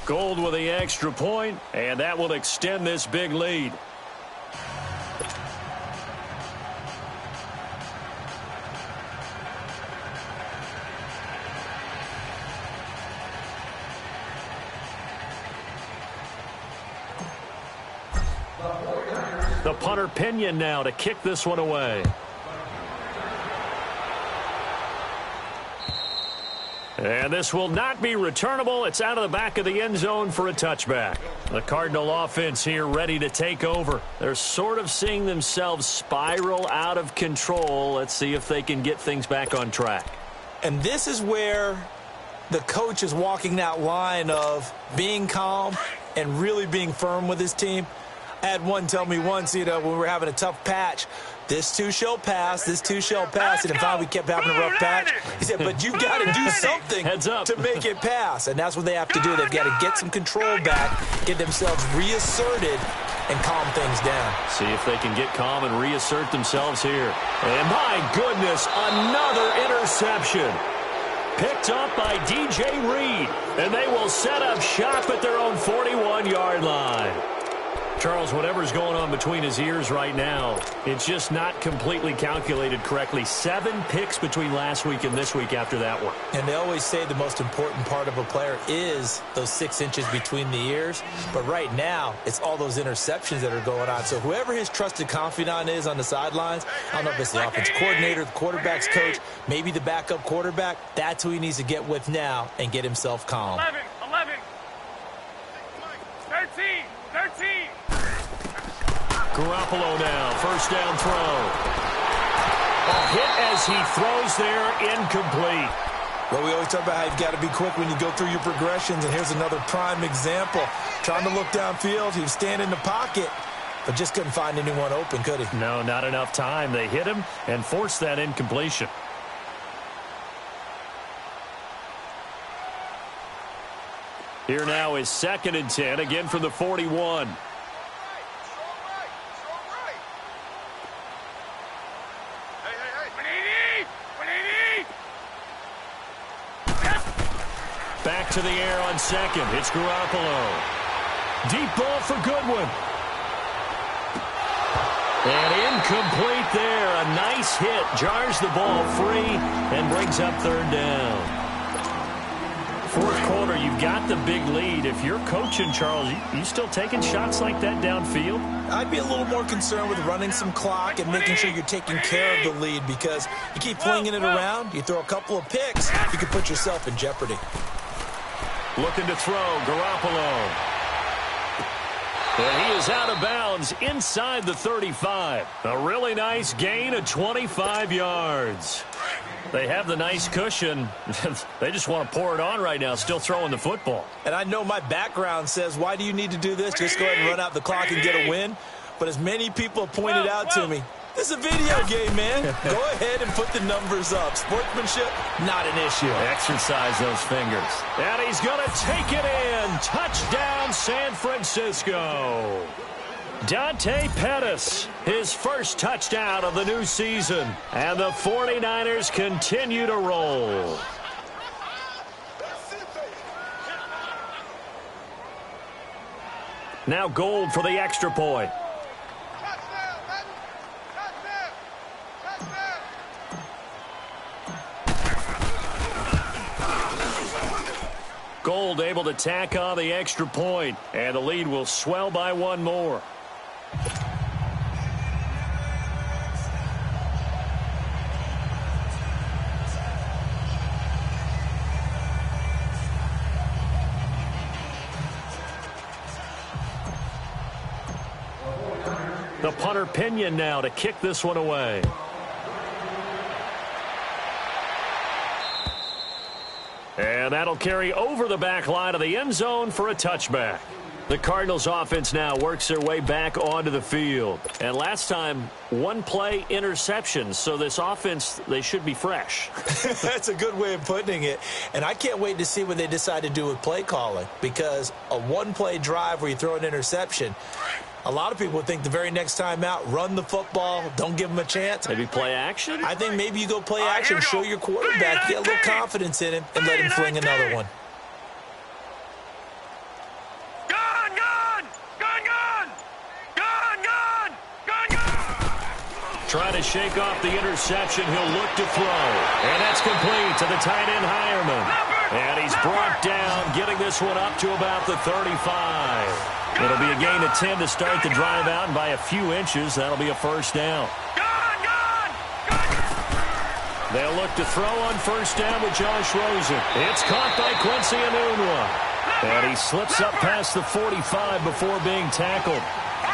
Gold with the extra point, and that will extend this big lead. The punter Pinion now to kick this one away. And this will not be returnable. It's out of the back of the end zone for a touchback. The Cardinal offense here ready to take over. They're sort of seeing themselves spiral out of control. Let's see if they can get things back on track. And this is where the coach is walking that line of being calm and really being firm with his team. I had one tell me once, when we were having a tough patch, this too shall pass, this too shall pass. And finally we kept having a rough patch. He said, but you've got to do something to make it pass. And that's what they have to do. They've got to get some control back, get themselves reasserted, and calm things down. See if they can get calm and reassert themselves here. And my goodness, another interception. Picked up by DJ Reed. And they will set up shop at their own 41-yard line. Charles, whatever's going on between his ears right now, it's just not completely calculated correctly. 7 picks between last week and this week after that one. And they always say the most important part of a player is those 6 inches between the ears. But right now, it's all those interceptions that are going on. So whoever his trusted confidant is on the sidelines, I don't know if it's the offense coordinator, the quarterback's coach, maybe the backup quarterback, that's who he needs to get with now and get himself calm. 11, 13, 13. Garoppolo now, first down throw. A hit as he throws there, incomplete. Well, we always talk about how you've got to be quick when you go through your progressions, and here's another prime example. Trying to look downfield, he was standing in the pocket, but just couldn't find anyone open, could he? No, not enough time. They hit him and forced that incompletion. Here now is 2nd and 10, again from the 41. Back to the air on 2nd. It's Garoppolo. Deep ball for Goodwin. And incomplete there. A nice hit. Jars the ball free and brings up 3rd down. 4th quarter, you've got the big lead. If you're coaching, Charles, you still taking shots like that downfield? I'd be a little more concerned with running some clock and making sure you're taking care of the lead, because you keep flinging it around, you throw a couple of picks, you can put yourself in jeopardy. Looking to throw, Garoppolo. And he is out of bounds inside the 35. A really nice gain of 25 yards. They have the nice cushion. They just want to pour it on right now, still throwing the football. And I know my background says, why do you need to do this? Just go ahead and run out the clock and get a win. But as many people have pointed out to me, this is a video game, man. Go ahead and put the numbers up. Sportsmanship, not an issue. Exercise those fingers. And he's going to take it in. Touchdown, San Francisco. Dante Pettis, his first touchdown of the new season. And the 49ers continue to roll. Now Gold for the extra point. Gold able to tack on the extra point, and the lead will swell by one more. The punter Pinion now to kick this one away. And that'll carry over the back line of the end zone for a touchback. The Cardinals offense now works their way back onto the field. And last time, one play interception. So this offense, they should be fresh. That's a good way of putting it. And I can't wait to see what they decide to do with play calling. Because a one-play drive where you throw an interception, a lot of people think the very next time out, run the football, don't give them a chance. Maybe play action? I think maybe you go play action, show your quarterback, get a little confidence in him, and let him fling another one. Gone, gone! Gone, gone! Gone, gone! Gone, gone! Trying to shake off the interception. He'll look to throw. And that's complete to the tight end Hireman. And he's brought down, getting this one up to about the 35. It'll be a gain of 10 to start the drive out, and by a few inches, that'll be a first down. They'll look to throw on first down with Josh Rosen. It's caught by Quincy Enunwa. And he slips up past the 45 before being tackled.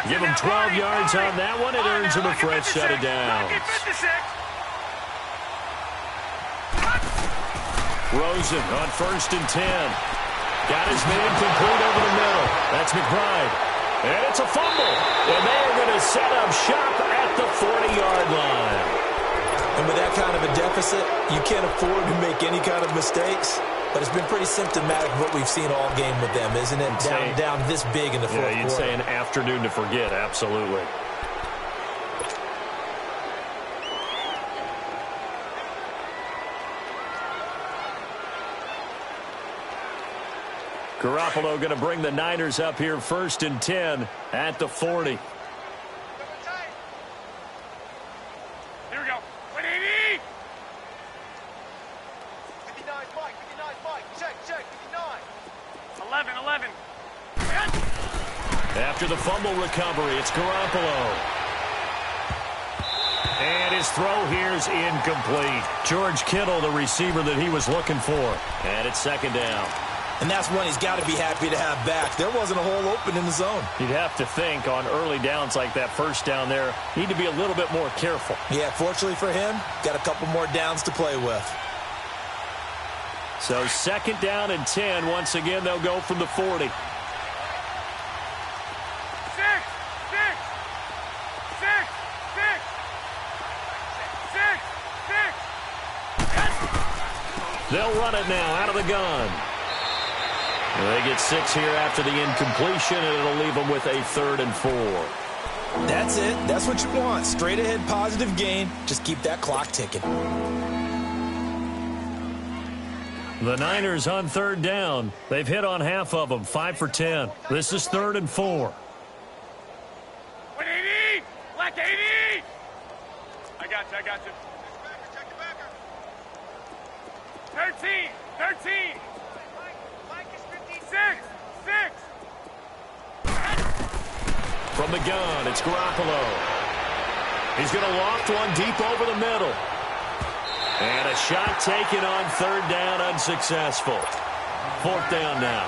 Give him 12 yards on that one. It earns him a fresh set of downs. Rosen on first and 10. Got his man complete over the middle. That's McBride. And it's a fumble. And they're going to set up shop at the 40-yard line. And with that kind of a deficit, you can't afford to make any kind of mistakes. But it's been pretty symptomatic of what we've seen all game with them, isn't it? Down this big in the fourth quarter. Yeah, you'd say an afternoon to forget, absolutely. Garoppolo going to bring the Niners up here first and 10 at the 40. Here we go. 180. 59, Mike. 59, Mike. Check. 59. 11. After the fumble recovery, it's Garoppolo. And his throw here is incomplete. George Kittle, the receiver that he was looking for. And it's second down. And that's one he's got to be happy to have back. There wasn't a hole open in the zone. You'd have to think on early downs like that first down there, need to be a little bit more careful. Yeah, fortunately for him, got a couple more downs to play with. So second down and 10. Once again, they'll go from the 40. 6. They'll run it now out of the gun. They get 6 here after the incompletion, and it'll leave them with a 3rd and 4. That's it. That's what you want. Straight ahead positive gain. Just keep that clock ticking. The Niners on 3rd down. They've hit on half of them, 5 for 10. This is 3rd and 4. 180. Black 80. I got you. Check the backer. 13. Mike is 56. 6. From the gun, it's Garoppolo. He's going to loft one deep over the middle. And a shot taken on 3rd down, unsuccessful. 4th down now.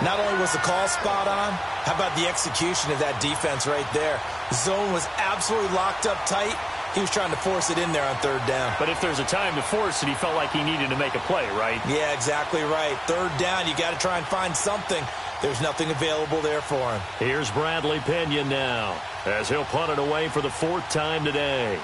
Not only was the call spot on, how about the execution of that defense right there? Zone was absolutely locked up tight. He was trying to force it in there on 3rd down. But if there's a time to force it, he felt like he needed to make a play, right? Yeah, exactly right. 3rd down, you got to try and find something. There's nothing available there for him. Here's Bradley Pinion now, as he'll punt it away for the 4th time today.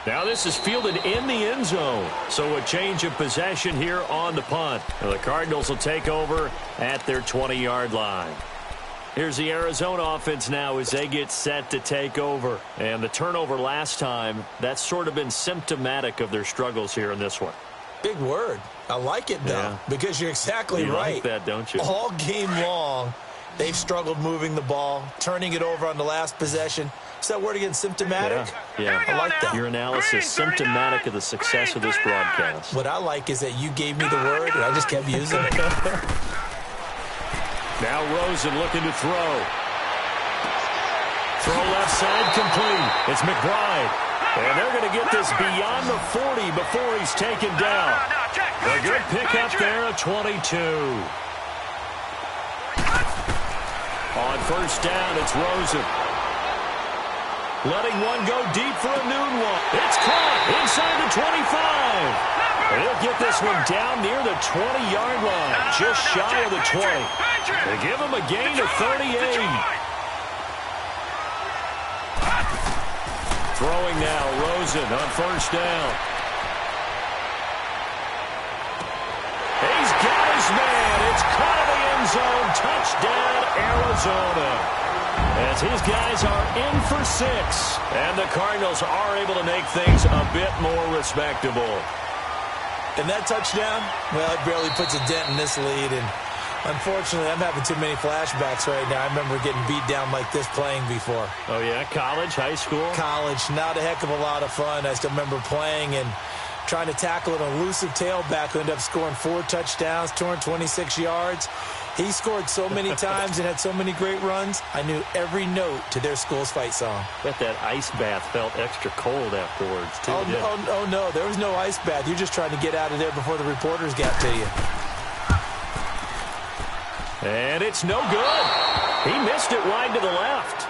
Now this is fielded in the end zone, so a change of possession here on the punt. And the Cardinals will take over at their 20-yard line. Here's the Arizona offense now as they get set to take over. And the turnover last time, that's sort of been symptomatic of their struggles here in this one. Big word. I like it, though, because you're exactly right. You like that, don't you? All game long, they've struggled moving the ball, turning it over on the last possession. Is that word again, symptomatic? Yeah. I like that. Your analysis, symptomatic of the success of this broadcast. What I like is that you gave me the word, and I just kept using it. Now Rosen looking to throw. Throw left side complete. It's McBride. And they're going to get this beyond the 40 before he's taken down. A good pickup there at 22. On 1st down, it's Rosen. Letting one go deep for a noon one. It's caught inside the 25. And he'll get this one down near the 20-yard line, just shy of the 20. They give him a gain of 38. Throwing now, Rosen on 1st down. He's got his man. It's caught in the end zone. Touchdown, Arizona. As his guys are in for 6. And the Cardinals are able to make things a bit more respectable. And that touchdown, well, it barely puts a dent in this lead. And unfortunately, I'm having too many flashbacks right now. I remember getting beat down like this playing before. Oh, yeah? College, high school? College, not a heck of a lot of fun. I still remember playing and trying to tackle an elusive tailback who ended up scoring 4 touchdowns, 226 yards. He scored so many times and had so many great runs, I knew every note to their school's fight song. Bet that ice bath felt extra cold afterwards, too. Oh, no, there was no ice bath. You're just trying to get out of there before the reporters got to you. And it's no good. He missed it wide to the left.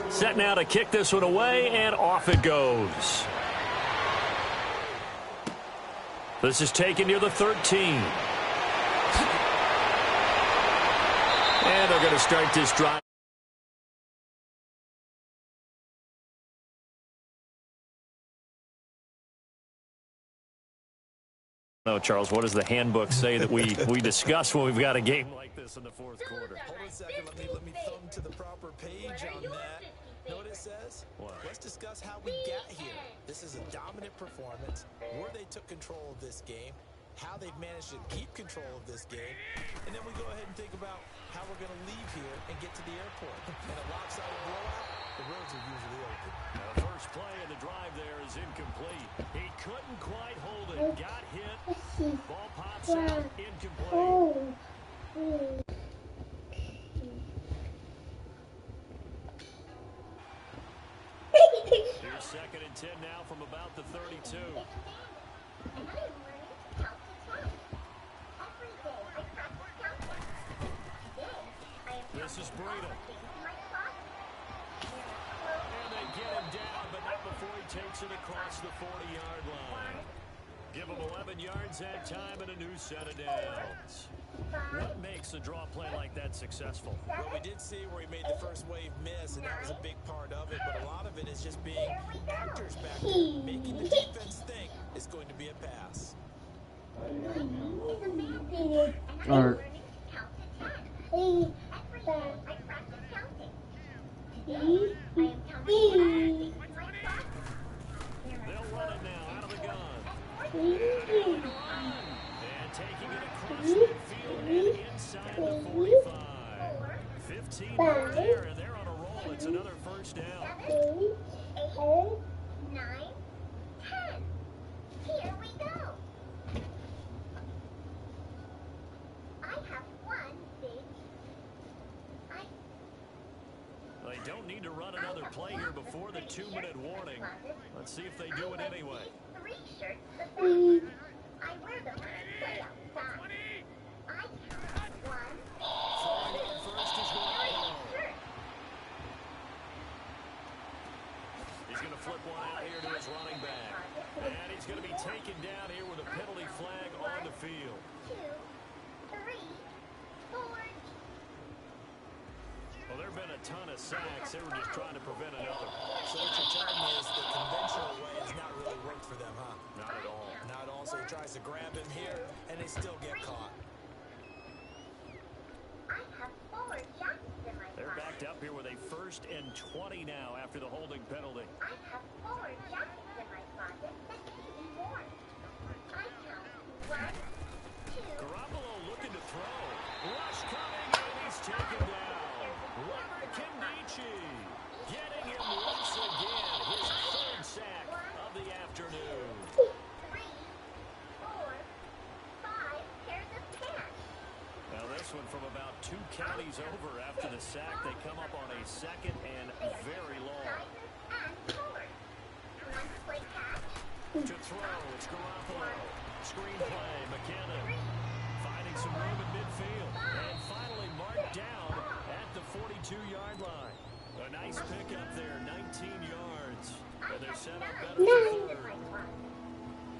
Set now to kick this one away, and off it goes. This is taken near the 13. And they're going to start this drive. No, Charles, what does the handbook say that we discuss when we've got a game like this in the 4th quarter? Hold on a second. Let me thumb to the proper page on that. Know what it says? What? Let's discuss how we got here. This is a dominant performance, where they took control of this game, how they've managed to keep control of this game, and then we go ahead and think about how we're going to leave here and get to the airport. And a lopsided blowout, the roads are usually open. Now the first play of the drive there is incomplete. He couldn't quite hold it. Got hit. Ball pops out. Incomplete. Here's 2nd and 10 now from about the 32. This is Breida. And they get him down, but not before he takes it across the 40-yard line. Give him 11 yards that time and a new set of downs. What makes a draw play like that successful? Well, we did see where he made the first wave miss, and that was a big part of it. But a lot of it is just being actors back there, making the defense think it's going to be a pass. All right. They'll run it now out of the gun. And at the 45. 15 more there, and they're on a roll. It's another first down. 7, 8, 9, 10. Here we go. I have one big. They don't need to run another play here before the 2-minute warning. Let's see if they do it anyway. 3 shirts the same. I wear them when I play outside. I count 1, 2, First is 3 shirts. He's going to flip one out here to his running back. And he's going to be taken down here with a penalty flag on the field. 2, 3, 4. Well, there have been a ton of sacks. They were just trying to prevent another. So what you're telling me is the conventional way has not really worked for them, huh? Not at all. Not at all. So he tries to grab him here, and they still get caught. I have 4 jackets in my They're pocket. backed up here with a 1st and 20 now after the holding penalty. I have 4 jackets in my closet that can be worn. I count 1, 2. Garoppolo looking to throw. Rush coming, and he's taken down. Robert Kimdichie getting him once again. His 3rd sack of the afternoon. 3, 4, 5 pairs of pants. Now this one from about 2 counties over after the sack. They come up on a 2nd and very long. Sizes and colors. Want to play catch? To throw, it's Garoppolo. Screenplay, McKinnon. Finding some room in midfield. And finally marked down at the 42-yard line. A nice pickup there, 19 yards. And they're set up better for 3rd.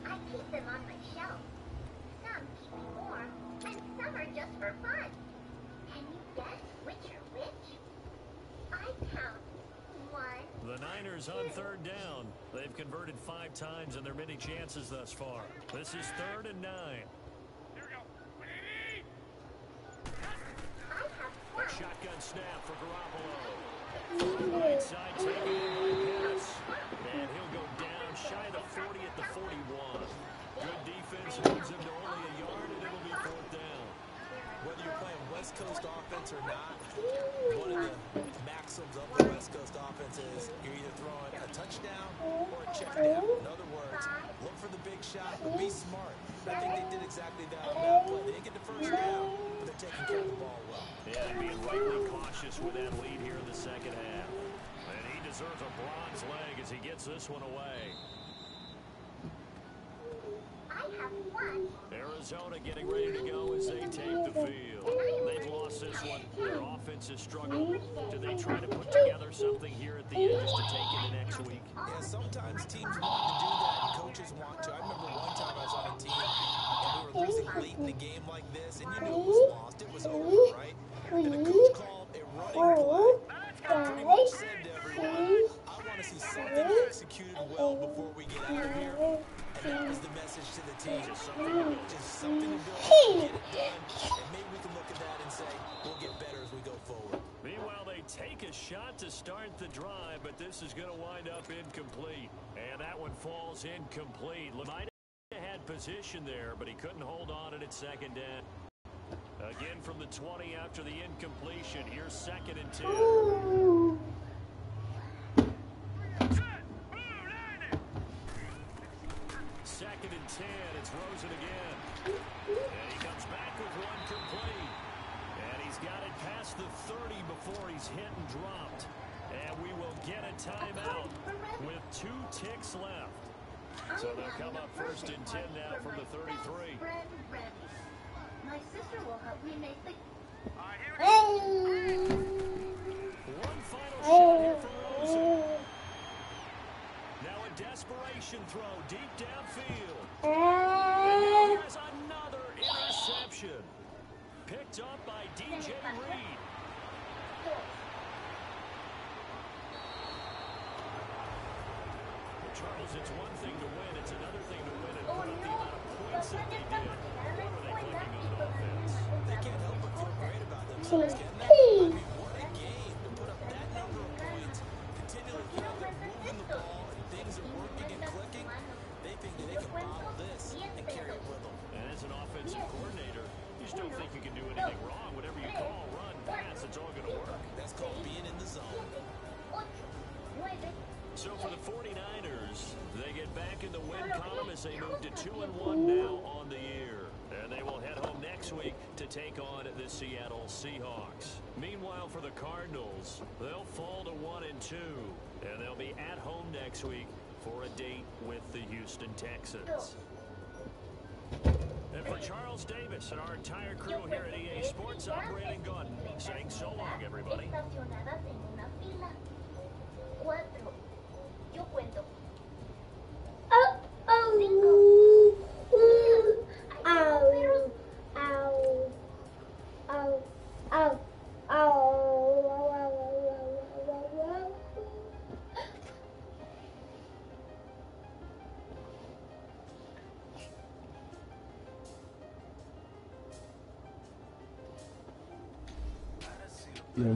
I keep them on my shelf. Some keep me warm, and some are just for fun. Can you guess which are which? I count 1. The Niners on 3rd down. They've converted 5 times in their many chances thus far. This is 3rd and 9. Here we go. I have A 1. shotgun snap for Garoppolo. Right side taken in by Pettis. And he'll go down shy of the 40 at the 41. Good defense moves him to only a yard, and it'll be 4th down. Whether you're playing West Coast offense or not, one of the maxims of the West Coast offense is you're either throwing a touchdown or a check down. In other words, look for the big shot, but be smart. I think they did exactly that on that play. They didn't get the first down, but they're taking care of the ball well. Yeah, and being rightly cautious with that lead here in the 2nd half. And he deserves a bronze leg as he gets this one away. I have 1. Arizona getting ready to go as they take the field. They've lost this one. Their offense has struggled. Do they try to put together something here at the end just to take into next week? Yeah, sometimes teams want to do that, and coaches want to. I remember one time I was on a team, and we were losing late in the game like this, and you knew it was lost. It was over, right? And the coach called a running play. And pretty much said to everyone, I want to see something executed well before we get out of here. And that was the message to the team. Just something to build, get it done, and maybe we can look at that and say, we'll get better as we go forward. Meanwhile, they take a shot to start the drive, but this is going to wind up incomplete. And that one falls incomplete. Might have had position there, but he couldn't hold on it at 2nd down. Again from the 20 after the incompletion. Here's 2nd and 10. Second and 10. It's Rosen again. And he comes back with one complete. And he's got it past the 30 before he's hit and dropped. And we will get a timeout with 2 ticks left. So they'll come up 1st and 10 now from the 33. My sister will help me make the... One final shot here for Rosen. Now a desperation throw deep downfield. And there's another interception. Picked up by DJ Reed. Charles, it's one thing to win. It's another thing to win and put up the amount of points that they did. What are they clicking on offense? They can't help but feel great about themselves, can they? I mean, what a game to put up that number of points, continually feel they're moving the ball and things are working and clicking. They think that they can bottle this and carry it with them. And as an offensive coordinator, you still think you can do anything wrong. Whatever you call, run, pass, it's all going to work. That's called being in the zone. So for the 49ers, they get back in the win column as they move to 2-1 now on the year. And they will head home next week to take on the Seattle Seahawks. Meanwhile, for the Cardinals, they'll fall to 1-2. And they'll be at home next week for a date with the Houston Texans. And for Charles Davis and our entire crew here at EA Sports, I'm Brandon Gordon, saying so long, everybody. Estacionadas en una fila. 4. Yo cuento. 5.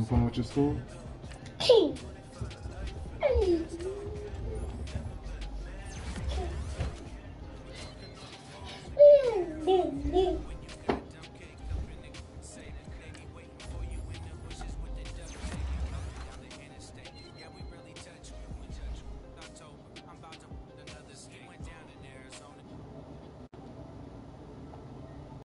Pon mucho school.